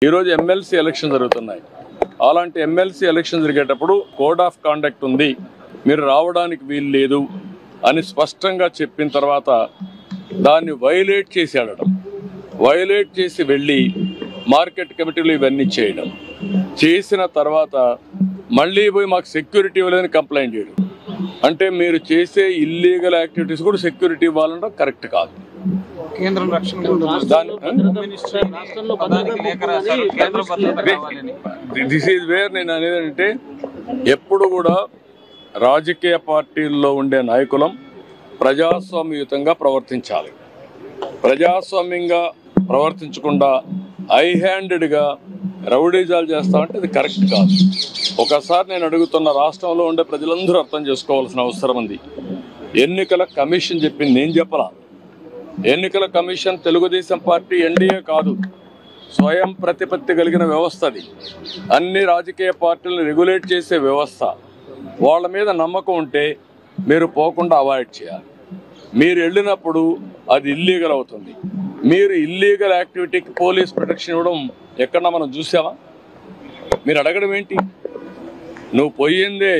ఈ రోజు MLC election జరుగుతున్నాయి. అలాంటి ఎమ్మెల్సీ ఎలక్షన్ జరిగేటప్పుడు కోడ్ ఆఫ్ కాండక్ట్ ఉంది, మీరు రావడానికి వీలు లేదు అని స్పష్టంగా చెప్పిన తర్వాత దాన్ని వైలేట్ చేసి ఆడడం, వైలేట్ చేసి వెళ్ళి మార్కెట్ కమిటీలు ఇవన్నీ చేయడం, చేసిన తర్వాత మళ్ళీ పోయి మాకు సెక్యూరిటీ ఇవ్వలేదని కంప్లైంట్ చేయడం. అంటే మీరు చేసే ఇల్లీగల్ యాక్టివిటీస్ కూడా సెక్యూరిటీ ఇవ్వాలంటే కరెక్ట్ కాదు. దిస్ ఈజ్ వేర్ నేను అనేది అంటే ఎప్పుడు కూడా రాజకీయ పార్టీల్లో ఉండే నాయకులం ప్రజాస్వామ్యయుతంగా ప్రవర్తించాలి. ప్రజాస్వామ్యంగా ప్రవర్తించకుండా హై హ్యాండెడ్గా రౌడీజాలు చేస్తామంటే అది కరెక్ట్ కాదు. ఒకసారి నేను అడుగుతున్న, రాష్ట్రంలో ఉండే ప్రజలందరూ అర్థం చేసుకోవాల్సిన అవసరం ఉంది. ఎన్నికల కమిషన్ చెప్పింది, నేను చెప్పలా. ఎన్నికల కమిషన్ తెలుగుదేశం పార్టీ ఎన్డీఏ కాదు, స్వయం ప్రతిపత్తి కలిగిన వ్యవస్థ. అది అన్ని రాజకీయ పార్టీలను రెగ్యులేట్ చేసే వ్యవస్థ. వాళ్ళ మీద నమ్మకం ఉంటే మీరు పోకుండా అవాయిడ్ చేయాలి. మీరు వెళ్ళినప్పుడు అది ఇల్లీగల్ అవుతుంది. మీరు ఇల్లీగల్ యాక్టివిటీకి పోలీస్ ప్రొటెక్షన్ ఇవ్వడం ఎక్కడన్నా మనం చూసామా? మీరు అడగడం ఏంటి? నువ్వు పోయిందే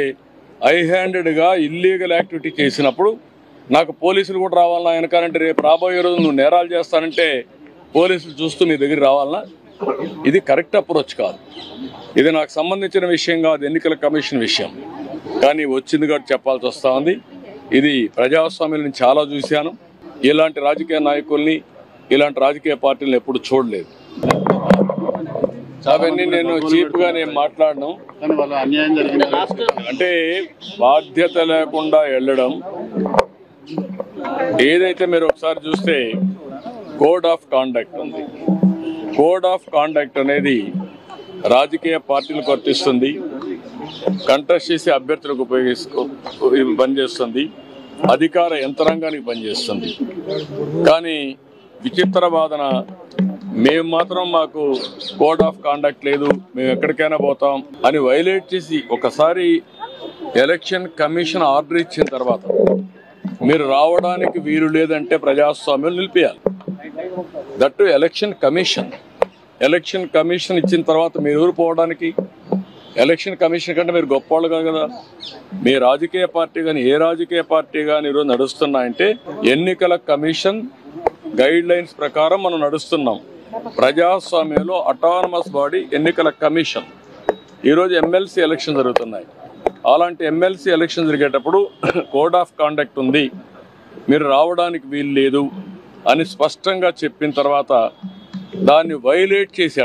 హై హ్యాండెడ్గా ఇల్లీగల్ యాక్టివిటీ చేసినప్పుడు నాకు పోలీసులు కూడా రావాలన్నా వెనకాలంటే రేపు రాబోయే రోజు నువ్వు నేరాలు చేస్తానంటే పోలీసులు చూస్తూ మీ దగ్గర రావాలన్నా? ఇది కరెక్ట్ అప్రోచ్ కాదు. ఇది నాకు సంబంధించిన విషయం కాదు, ఎన్నికల కమిషన్ విషయం. కానీ వచ్చింది కాబట్టి చెప్పాల్సి వస్తూ ఉంది. ఇది ప్రజాస్వామ్యాన్ని చాలా చూశాను. ఇలాంటి రాజకీయ నాయకుల్ని, ఇలాంటి రాజకీయ పార్టీలను ఎప్పుడు చూడలేదు. అవన్నీ నేను చీప్గా నేను మాట్లాడను. అంటే బాధ్యత లేకుండా వెళ్ళడం. ఏదైతే మీరు ఒకసారి చూస్తే కోడ్ ఆఫ్ కాండక్ట్ ఉంది. కోడ్ ఆఫ్ కాండక్ట్ అనేది రాజకీయ పార్టీలకు వర్తిస్తుంది, కంటెస్ట్ చేసే అభ్యర్థులకు పనిచేస్తుంది, అధికార యంత్రాంగానికి పనిచేస్తుంది. కానీ విచిత్ర వాదన, మేము మాత్రం మాకు కోడ్ ఆఫ్ కాండక్ట్ లేదు, మేము ఎక్కడికైనా పోతాం అని వైలేట్ చేసి ఒకసారి ఎలక్షన్ కమిషన్ ఆర్డర్ ఇచ్చిన తర్వాత మీరు రావడానికి వీలు లేదంటే ప్రజాస్వామ్యం నిలిపేయాలి. దట్టు ఎలక్షన్ కమిషన్ ఇచ్చిన తర్వాత మీరు ఊరు పోవడానికి? ఎలక్షన్ కమిషన్ కంటే మీరు గొప్పవాళ్ళు కాదు కదా. మీ రాజకీయ పార్టీ కానీ ఏ రాజకీయ పార్టీ కానీ ఈరోజు నడుస్తున్నాయంటే ఎన్నికల కమిషన్ గైడ్ లైన్స్ ప్రకారం మనం నడుస్తున్నాం. ప్రజాస్వామ్యంలో అటానమస్ బాడీ ఎన్నికల కమిషన్. ఈరోజు ఎమ్మెల్సీ ఎలక్షన్ జరుగుతున్నాయి. అలాంటి ఎమ్మెల్సీ ఎలక్షన్ జరిగేటప్పుడు కోడ్ ఆఫ్ కాండక్ట్ ఉంది, మీరు రావడానికి వీలు లేదు అని స్పష్టంగా చెప్పిన తర్వాత దాన్ని వైలేట్ చేశాడు.